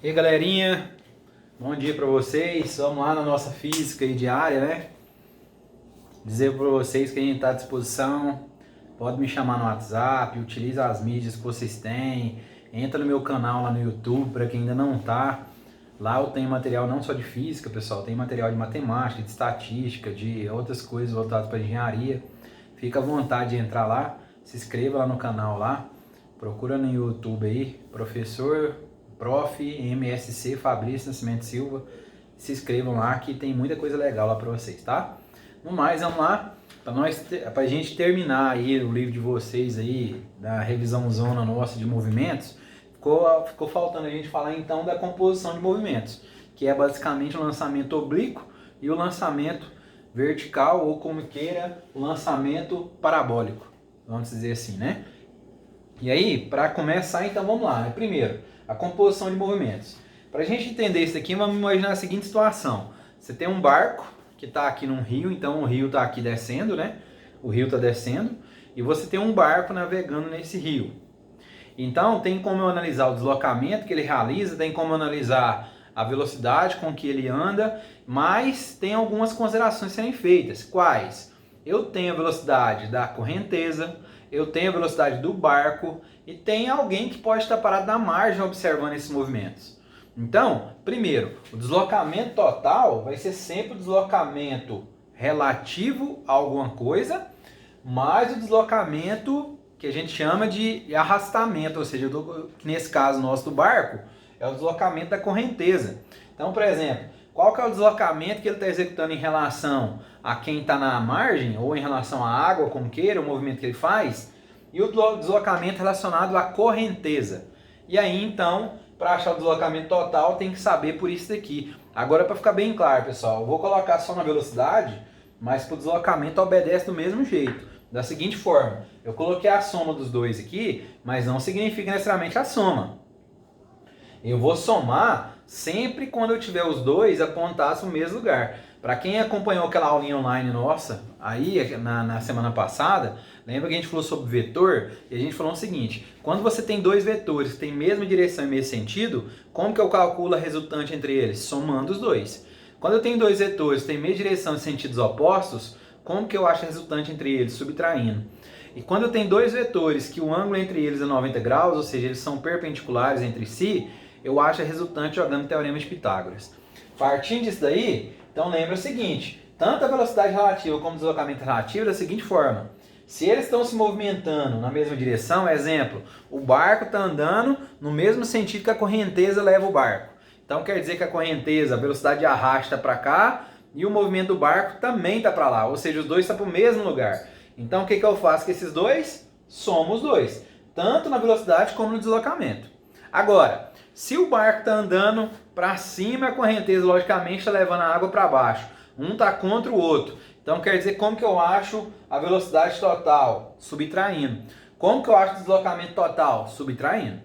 E aí, galerinha, bom dia para vocês. Vamos lá na nossa física aí diária, né? Dizer para vocês que a gente está à disposição. Pode me chamar no WhatsApp, utiliza as mídias que vocês têm. Entra no meu canal lá no YouTube para quem ainda não tá. Lá eu tenho material não só de física, pessoal, tem material de matemática, de estatística, de outras coisas voltadas para engenharia. Fica à vontade de entrar lá, se inscreva lá no canal lá. Procura no YouTube aí, Prof. MSC Fabrício Nascimento Silva. Se inscrevam lá que tem muita coisa legal lá para vocês, tá? No mais, vamos lá, para a gente terminar aí o livro de vocês aí, da revisão zona nossa de movimentos, ficou faltando a gente falar então da composição de movimentos, que é basicamente o lançamento oblíquo e o lançamento vertical, ou como queira, o lançamento parabólico, vamos dizer assim, né? E aí, para começar, então vamos lá, né? Primeiro, a composição de movimentos. Para a gente entender isso aqui, vamos imaginar a seguinte situação. Você tem um barco que está aqui num rio, então o rio está aqui descendo, né? O rio está descendo, e você tem um barco navegando nesse rio. Então, tem como eu analisar o deslocamento que ele realiza, tem como analisar a velocidade com que ele anda, mas tem algumas considerações a serem feitas. Quais? Eu tenho a velocidade da correnteza, eu tenho a velocidade do barco e tem alguém que pode estar parado na margem observando esses movimentos. Então, primeiro, o deslocamento total vai ser sempre o deslocamento relativo a alguma coisa, mais o deslocamento que a gente chama de arrastamento, ou seja, nesse caso nosso do barco, é o deslocamento da correnteza. Então, por exemplo, qual que é o deslocamento que ele está executando em relação a quem está na margem, ou em relação à água, como queira, o movimento que ele faz, e o deslocamento relacionado à correnteza. E aí, então, para achar o deslocamento total, tem que saber por isso daqui. Agora, para ficar bem claro, pessoal, eu vou colocar só na velocidade, mas para o deslocamento obedece do mesmo jeito. Da seguinte forma, eu coloquei a soma dos dois aqui, mas não significa necessariamente a soma. Eu vou somar sempre quando eu tiver os dois apontados no mesmo lugar. Para quem acompanhou aquela aulinha online nossa, aí na semana passada, lembra que a gente falou sobre vetor? E a gente falou o seguinte, quando você tem dois vetores que têm mesma direção e mesmo sentido, como que eu calculo a resultante entre eles? Somando os dois. Quando eu tenho dois vetores que têm mesma direção e sentidos opostos, como que eu acho a resultante entre eles? Subtraindo. E quando eu tenho dois vetores que o ângulo entre eles é 90 graus, ou seja, eles são perpendiculares entre si, eu acho a resultante jogando o teorema de Pitágoras. Partindo disso daí, então lembra o seguinte, tanto a velocidade relativa como o deslocamento relativo da seguinte forma. Se eles estão se movimentando na mesma direção, exemplo, o barco está andando no mesmo sentido que a correnteza leva o barco. Então quer dizer que a correnteza, a velocidade de arrasto está para cá e o movimento do barco também está para lá, ou seja, os dois estão para o mesmo lugar. Então o que eu faço com esses dois? Somo os dois, tanto na velocidade como no deslocamento. Agora, se o barco está andando para cima, a correnteza logicamente está levando a água para baixo. Um está contra o outro. Então quer dizer, como que eu acho a velocidade total? Subtraindo. Como que eu acho o deslocamento total? Subtraindo.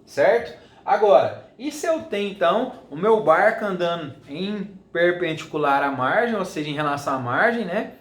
Certo? Agora, e se eu tenho então o meu barco andando em perpendicular à margem, ou seja, em relação à margem, né?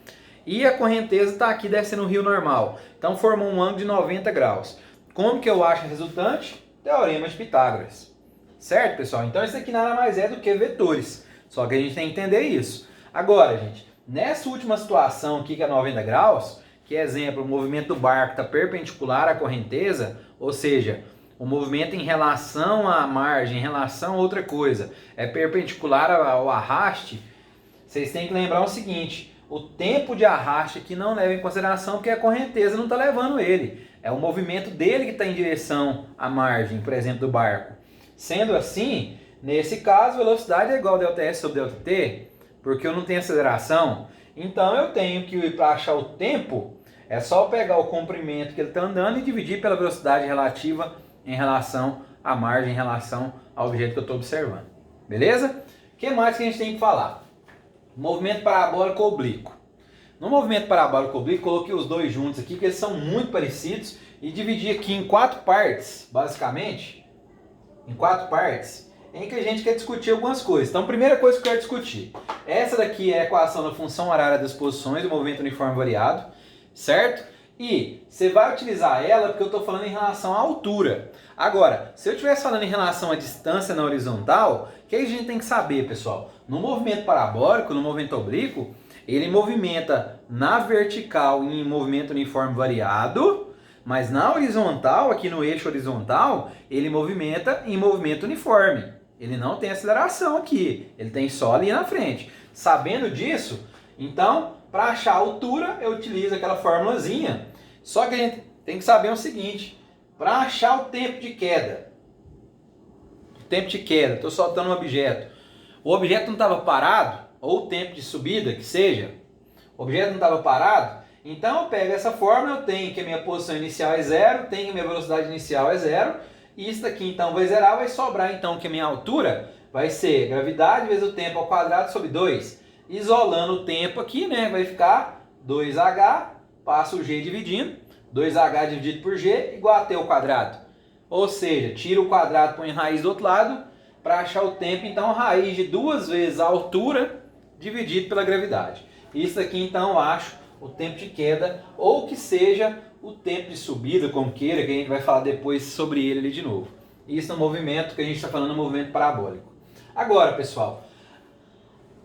E a correnteza está aqui descendo o rio normal. Então formou um ângulo de 90 graus. Como que eu acho a resultante? Teorema de Pitágoras. Certo, pessoal? Então isso aqui nada mais é do que vetores. Só que a gente tem que entender isso. Agora, gente, nessa última situação aqui que é 90 graus, que é exemplo, o movimento do barco está perpendicular à correnteza, ou seja, o movimento em relação à margem, em relação a outra coisa, é perpendicular ao arraste, vocês têm que lembrar o seguinte, o tempo de arraste aqui não leva em consideração porque a correnteza não está levando ele. É o movimento dele que está em direção à margem, por exemplo, do barco. Sendo assim, nesse caso, a velocidade é igual a ΔS sobre ΔT, porque eu não tenho aceleração. Então eu tenho que, para achar o tempo, é só pegar o comprimento que ele está andando e dividir pela velocidade relativa em relação à margem, em relação ao objeto que eu estou observando. Beleza? O que mais que a gente tem que falar? Movimento parabólico oblíquo. No movimento parabólico oblíquo, coloquei os dois juntos aqui, porque eles são muito parecidos, e dividi aqui em 4 partes, basicamente, em 4 partes, em que a gente quer discutir algumas coisas. Então, a primeira coisa que eu quero discutir, essa daqui é a equação da função horária das posições do movimento uniforme variado, certo? E você vai utilizar ela porque eu estou falando em relação à altura. Agora, se eu estivesse falando em relação à distância na horizontal, o que a gente tem que saber, pessoal? No movimento parabólico, no movimento oblíquo, ele movimenta na vertical em movimento uniforme variado, mas na horizontal, aqui no eixo horizontal, ele movimenta em movimento uniforme. Ele não tem aceleração aqui, ele tem só ali na frente. Sabendo disso, então, para achar a altura, eu utilizo aquela formulazinha. Só que a gente tem que saber o seguinte, para achar o tempo de queda. Estou soltando um objeto. O objeto não estava parado, ou o tempo de subida, que seja. O objeto não estava parado, então eu pego essa fórmula, eu tenho que a minha posição inicial é zero, tenho que a minha velocidade inicial é zero, e isso daqui então vai zerar, vai sobrar então que a minha altura vai ser gravidade vezes o tempo ao quadrado sobre 2. Isolando o tempo aqui, né, vai ficar 2h, passa o g dividindo, 2h dividido por g igual a t ao quadrado. Ou seja, tira o quadrado, põe raiz do outro lado, para achar o tempo, então raiz de 2 vezes a altura dividido pela gravidade. Isso aqui então eu acho o tempo de queda, ou que seja o tempo de subida, como queira, que a gente vai falar depois sobre ele ali de novo. Isso no movimento que a gente está falando, no movimento parabólico. Agora, pessoal,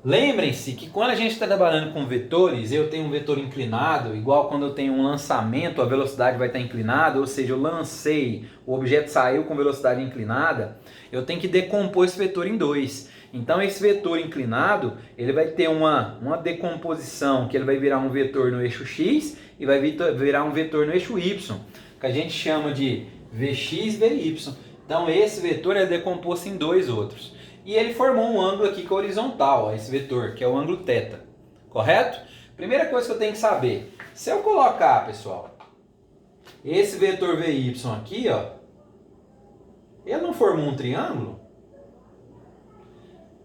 lembrem-se que quando a gente está trabalhando com vetores, eu tenho um vetor inclinado, igual quando eu tenho um lançamento, a velocidade vai estar inclinada, ou seja, eu lancei, o objeto saiu com velocidade inclinada, eu tenho que decompor esse vetor em dois. Então esse vetor inclinado, ele vai ter uma decomposição, que ele vai virar um vetor no eixo x e vai virar um vetor no eixo y, que a gente chama de Vx, Vy. Então esse vetor é decomposto em dois outros. E ele formou um ângulo aqui que é horizontal, ó, esse vetor, que é o ângulo θ. Correto? Primeira coisa que eu tenho que saber, se eu colocar, pessoal, esse vetor Vy aqui, ó, ele não formou um triângulo?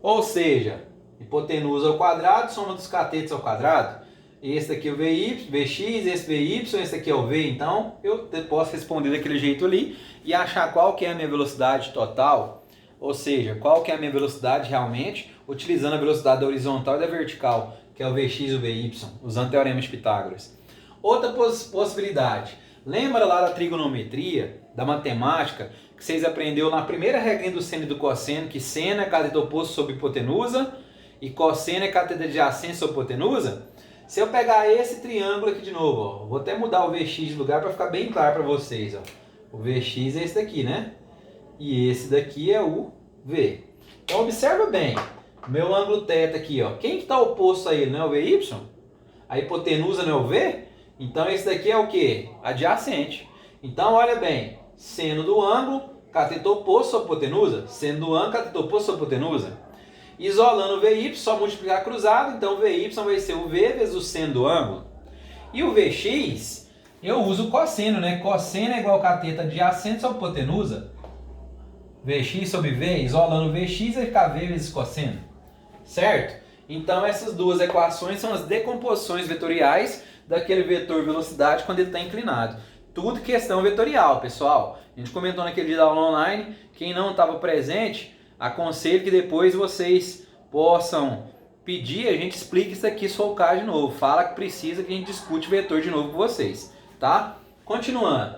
Ou seja, hipotenusa ao quadrado, soma dos catetos ao quadrado. Esse aqui é o Vy, Vx, esse Vy, esse aqui é o V. Então, eu posso responder daquele jeito ali e achar qual que é a minha velocidade total. Ou seja, qual que é a minha velocidade realmente, utilizando a velocidade da horizontal e da vertical, que é o Vx e o Vy, usando o teorema de Pitágoras. Outra possibilidade. Lembra lá da trigonometria, da matemática, que vocês aprenderam na primeira regrinha do seno e do cosseno, que seno é cateto oposto sobre hipotenusa e cosseno é cateto adjacente sobre hipotenusa? Se eu pegar esse triângulo aqui de novo, ó, vou até mudar o Vx de lugar para ficar bem claro para vocês. Ó. O Vx é esse daqui, né? E esse daqui é o V. Então observa bem, meu ângulo θ aqui, ó. Quem que está oposto a ele, não é o Vy? A hipotenusa não é o V? Então esse daqui é o que? Adjacente. Então olha bem, seno do ângulo, cateto oposto sobre hipotenusa, seno do ângulo, cateto oposto sobre hipotenusa. Isolando o Vy, só multiplicar cruzado, então o Vy vai ser o V vezes o seno do ângulo. E o Vx, eu uso o cosseno, né? Cosseno é igual a cateto adjacente sobre hipotenusa. Vx sobre V, isolando o Vx vai ficar V vezes cosseno. Certo? Então essas duas equações são as decomposições vetoriais daquele vetor velocidade quando ele está inclinado. Tudo questão vetorial, pessoal. A gente comentou naquele dia da aula online, quem não estava presente, aconselho que depois vocês possam pedir, a gente explica isso aqui se for o caso de novo. Fala que precisa que a gente discute vetor de novo com vocês, tá? Continuando.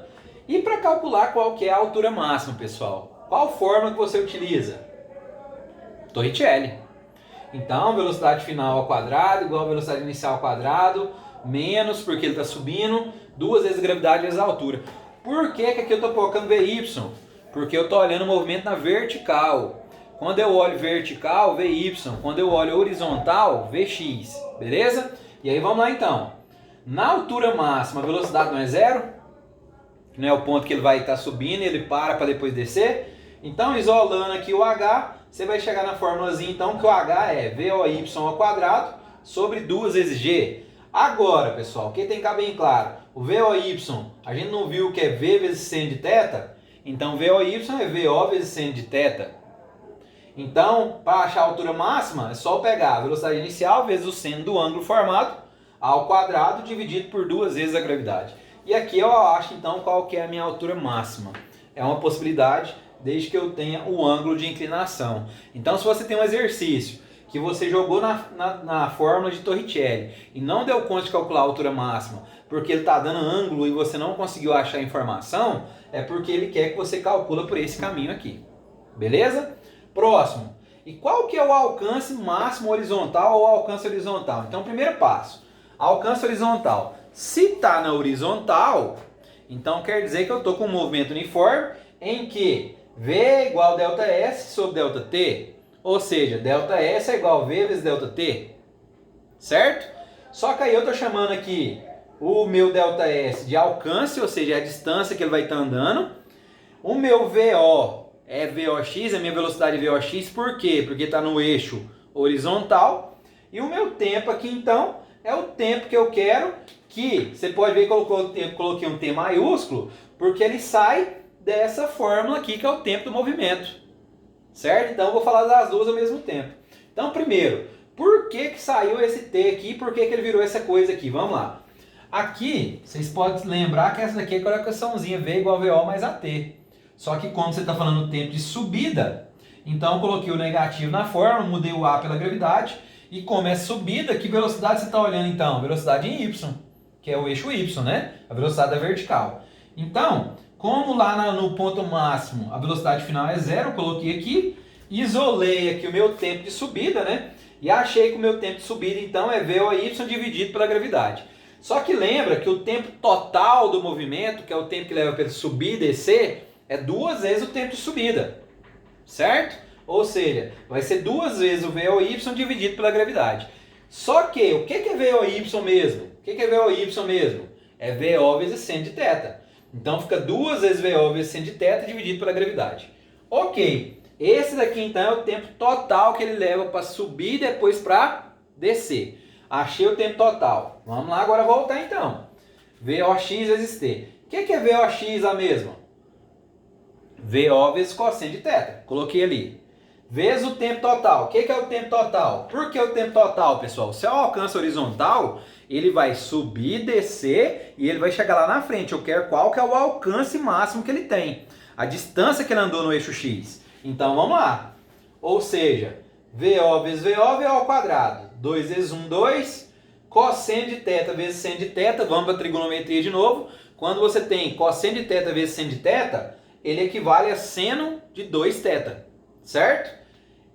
E para calcular qual que é a altura máxima, pessoal? Qual fórmula que você utiliza? Torricelli. Então, velocidade final ao quadrado igual a velocidade inicial ao quadrado, menos, porque ele está subindo, 2 vezes a gravidade vezes a altura. Por que que aqui eu estou colocando Vy? Porque eu estou olhando o movimento na vertical. Quando eu olho vertical, Vy. Quando eu olho horizontal, Vx. Beleza? E aí vamos lá então. Na altura máxima, a velocidade não é zero? Não é o ponto que ele vai estar subindo e ele para depois descer? Então, isolando aqui o h, você vai chegar na formulazinha então que o h é Voy ao quadrado sobre 2 vezes g. Agora, pessoal, o que tem que ficar bem claro? O Voy, a gente não viu que é V vezes seno de θ? Então, Voy é Vo vezes seno de θ. Então, para achar a altura máxima, é só pegar a velocidade inicial vezes o seno do ângulo formado ao quadrado dividido por 2 vezes a gravidade. E aqui eu acho então qual que é a minha altura máxima. É uma possibilidade desde que eu tenha o ângulo de inclinação. Então, se você tem um exercício que você jogou na fórmula de Torricelli e não deu conta de calcular a altura máxima porque ele está dando ângulo e você não conseguiu achar a informação, é porque ele quer que você calcule por esse caminho aqui. Beleza? Próximo. E qual que é o alcance máximo horizontal ou alcance horizontal? Então, primeiro passo. Alcance horizontal. Se está na horizontal, então quer dizer que eu estou com um movimento uniforme em que V é igual a ΔS sobre ΔT. Ou seja, ΔS é igual a V vezes ΔT. Certo? Só que aí eu estou chamando aqui o meu ΔS de alcance, ou seja, a distância que ele vai estar andando. O meu VO é VOX, a minha velocidade é VOX, por quê? Porque está no eixo horizontal. E o meu tempo aqui, então, é o tempo que eu quero que... Você pode ver que eu coloquei um T maiúsculo, porque ele sai dessa fórmula aqui, que é o tempo do movimento. Certo? Então, eu vou falar das duas ao mesmo tempo. Então, primeiro, por que saiu esse T aqui? Por que ele virou essa coisa aqui? Vamos lá. Aqui, vocês podem lembrar que essa daqui é a colocaçãozinha V igual a VO mais AT. Só que como você está falando tempo de subida, então eu coloquei o negativo na fórmula, mudei o A pela gravidade, e como é subida, que velocidade você está olhando então? Velocidade em Y, que é o eixo Y, né? A velocidade da vertical. Então, como lá no ponto máximo a velocidade final é zero, eu coloquei aqui, isolei aqui o meu tempo de subida, né? E achei que o meu tempo de subida então é VOY dividido pela gravidade. Só que lembra que o tempo total do movimento, que é o tempo que leva para ele subir e descer, é 2 vezes o tempo de subida, certo? Ou seja, vai ser 2 vezes o VOY dividido pela gravidade. Só que, o que é VOY mesmo? O que é VOY mesmo? É VO vezes seno de θ. Então fica 2 vezes VO vezes seno de θ dividido pela gravidade. Ok, esse daqui então é o tempo total que ele leva para subir e depois para descer. Achei o tempo total. Vamos lá agora voltar então. VOX vezes T. O que é VOX a mesma? VO vezes cosseno de θ. Coloquei ali. Vezes o tempo total. O que é o tempo total? Por que o tempo total, pessoal? Se é o alcance horizontal, ele vai subir, descer e ele vai chegar lá na frente. Eu quero qual que é o alcance máximo que ele tem. A distância que ele andou no eixo X. Então vamos lá. Ou seja, VO vezes VO ao quadrado. 2 vezes 1, 2. Cosseno de θ vezes seno de θ. Vamos para a trigonometria de novo. Quando você tem cosseno de θ vezes seno de θ, ele equivale a seno de 2θ. Certo?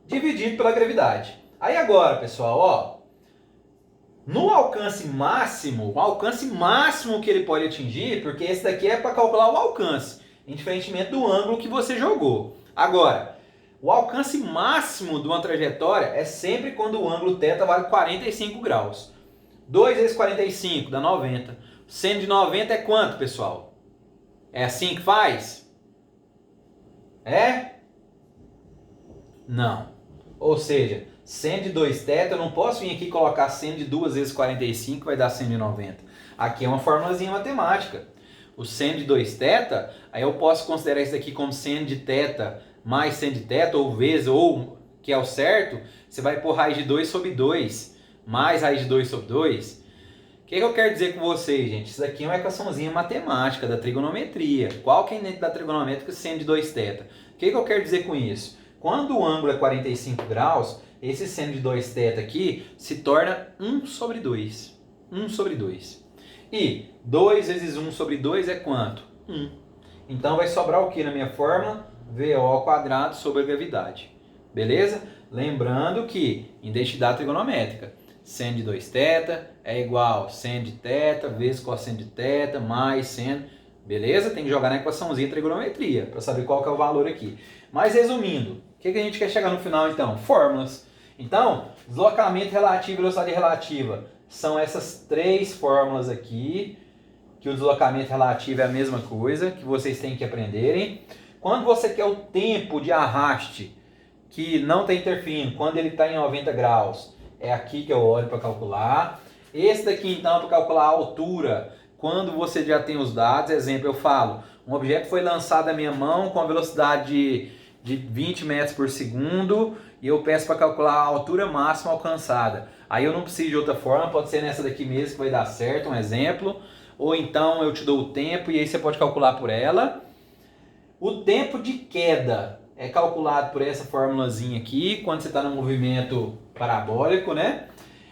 Dividido pela gravidade. Aí agora, pessoal, ó. No alcance máximo, o alcance máximo que ele pode atingir, porque esse daqui é para calcular o alcance, indiferentemente do ângulo que você jogou. Agora, o alcance máximo de uma trajetória é sempre quando o ângulo θ vale 45 graus. 2 vezes 45 dá 90. Seno de 90 é quanto, pessoal? É assim que faz? É? Não. Ou seja, seno de 2θ, eu não posso vir aqui e colocar seno de 2 vezes 45, vai dar seno de 90. Aqui é uma formulazinha matemática. O seno de 2θ, aí eu posso considerar isso aqui como seno de θ mais seno de θ, ou vezes, ou, que é o certo, você vai pôr raiz de 2 sobre 2, mais raiz de 2 sobre 2. O que eu quero dizer com vocês, gente? Isso daqui é uma equaçãozinha matemática da trigonometria. Qual que é dentro da trigonométrica seno de 2θ? O que eu quero dizer com isso? Quando o ângulo é 45 graus, esse seno de 2θ aqui se torna 1 sobre 2. 1 sobre 2. E 2 vezes 1 sobre 2 é quanto? 1. Então vai sobrar o que na minha fórmula? VO ao quadrado sobre a gravidade. Beleza? Lembrando que em identidade trigonométrica, seno de 2θ é igual a seno de θ vezes cosseno de θ mais seno. Beleza? Tem que jogar na equaçãozinha de trigonometria para saber qual que é o valor aqui. Mas resumindo, o que a gente quer chegar no final então? Fórmulas. Então, deslocamento relativo e velocidade relativa são essas 3 fórmulas aqui, que o deslocamento relativo é a mesma coisa, que vocês têm que aprenderem. Quando você quer o tempo de arraste, que não está interferindo, quando ele está em 90 graus, é aqui que eu olho para calcular. Esse daqui então é para calcular a altura, quando você já tem os dados. Exemplo, eu falo, um objeto foi lançado à minha mão com a velocidade de 20 metros por segundo e eu peço para calcular a altura máxima alcançada. Aí eu não preciso de outra forma, pode ser nessa daqui mesmo que vai dar certo, um exemplo. Ou então eu te dou o tempo e aí você pode calcular por ela. O tempo de queda é calculado por essa formulazinha aqui, quando você está no movimento parabólico, né?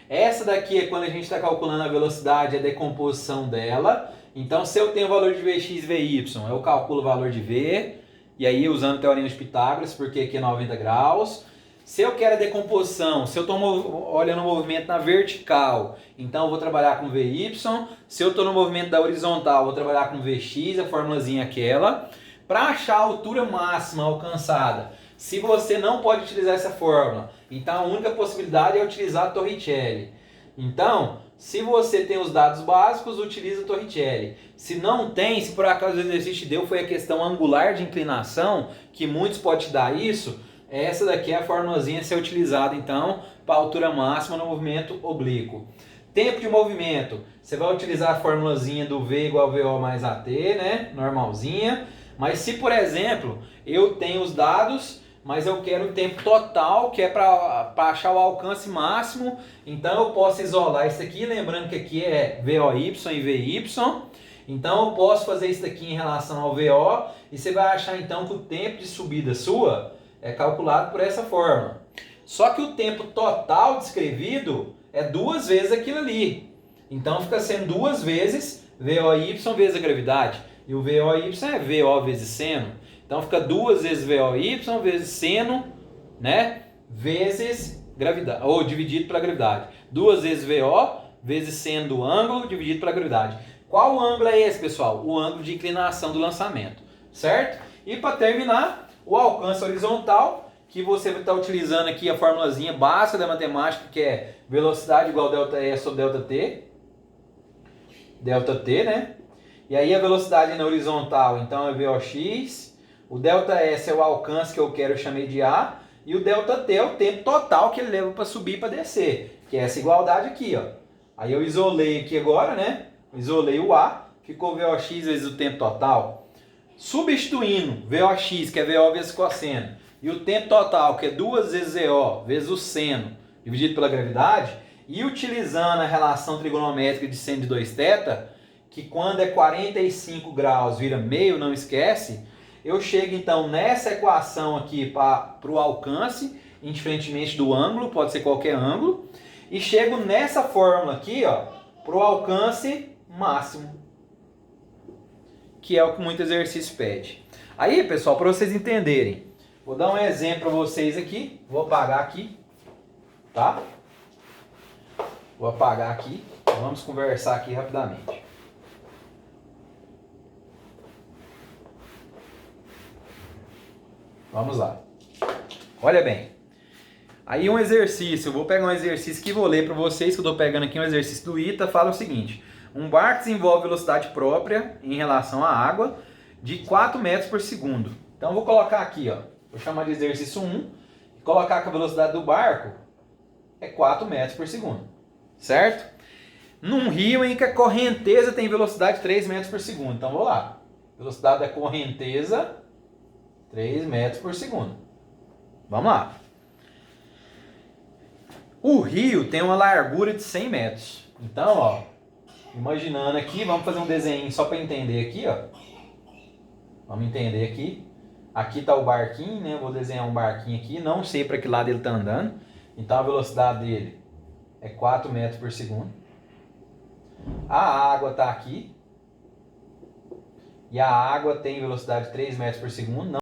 Essa daqui é quando a gente está calculando a velocidade, a decomposição dela. Então, se eu tenho o valor de Vx e Vy, eu calculo o valor de V, e aí usando o teorema de Pitágoras, porque aqui é 90 graus. Se eu quero a decomposição, se eu estou olhando o movimento na vertical, então eu vou trabalhar com Vy. Se eu estou no movimento da horizontal, eu vou trabalhar com Vx, a formulazinha aquela. Para achar a altura máxima alcançada, se você não pode utilizar essa fórmula, então a única possibilidade é utilizar a Torricelli. Então, se você tem os dados básicos, utiliza a Torricelli. Se não tem, se por acaso o exercício te deu foi a questão angular de inclinação, que muitos podem te dar isso, essa daqui é a formulazinha a ser utilizada então para a altura máxima no movimento oblíquo. Tempo de movimento, você vai utilizar a formulazinha do V igual a VO mais AT, né? Normalzinha. Mas se, por exemplo, eu tenho os dados, mas eu quero o tempo total, que é para achar o alcance máximo, então eu posso isolar isso aqui, lembrando que aqui é VOY e VY. Então eu posso fazer isso aqui em relação ao VO, e você vai achar então que o tempo de subida sua é calculado por essa forma. Só que o tempo total descrevido é 2 vezes aquilo ali. Então fica sendo 2 vezes VOY vezes a gravidade. E o VOY é VO vezes seno. Então fica 2 vezes VOY vezes seno, né? Vezes gravidade, ou dividido pela gravidade. 2 vezes VO vezes seno do ângulo dividido pela gravidade. Qual ângulo é esse, pessoal? O ângulo de inclinação do lançamento, certo? E para terminar, o alcance horizontal, que você vai estar utilizando aqui a formulazinha básica da matemática, que é velocidade igual a ΔE sobre ΔT. ΔT, né? E aí a velocidade na horizontal, então é VOX. O ΔS é o alcance que eu quero, eu chamei de A. E o ΔT é o tempo total que ele leva para subir e para descer. Que é essa igualdade aqui, ó. Aí eu isolei aqui agora, né? Isolei o A. Ficou VOX vezes o tempo total. Substituindo VOX, que é VO vezes cosseno, e o tempo total, que é 2 vezes VO vezes o seno, dividido pela gravidade, e utilizando a relação trigonométrica de seno de 2θ, que quando é 45 graus vira meio, não esquece, eu chego então nessa equação aqui para o alcance, indiferentemente do ângulo, pode ser qualquer ângulo, e chego nessa fórmula aqui, ó, para o alcance máximo, que é o que muito exercício pede. Aí, pessoal, para vocês entenderem, vou dar um exemplo para vocês aqui, vou apagar aqui, tá? Vou apagar aqui, vamos conversar aqui rapidamente. Vamos lá. Olha bem. Aí um exercício, eu vou pegar um exercício que vou ler para vocês, que eu estou pegando aqui um exercício do ITA, fala o seguinte: um barco desenvolve velocidade própria em relação à água de 4 metros por segundo. Então eu vou colocar aqui, ó, vou chamar de exercício 1, e colocar que a velocidade do barco é 4 metros por segundo, certo? Num rio em que a correnteza tem velocidade de 3 metros por segundo. Então vou lá. Velocidade da correnteza 3 metros por segundo. Vamos lá. O rio tem uma largura de 100 metros. Então, ó, imaginando aqui, vamos fazer um desenho só para entender aqui, ó. Vamos entender aqui. Aqui está o barquinho, né? Vou desenhar um barquinho aqui. Não sei para que lado ele está andando. Então a velocidade dele é 4 metros por segundo. A água está aqui. E a água tem velocidade de 3 metros por segundo.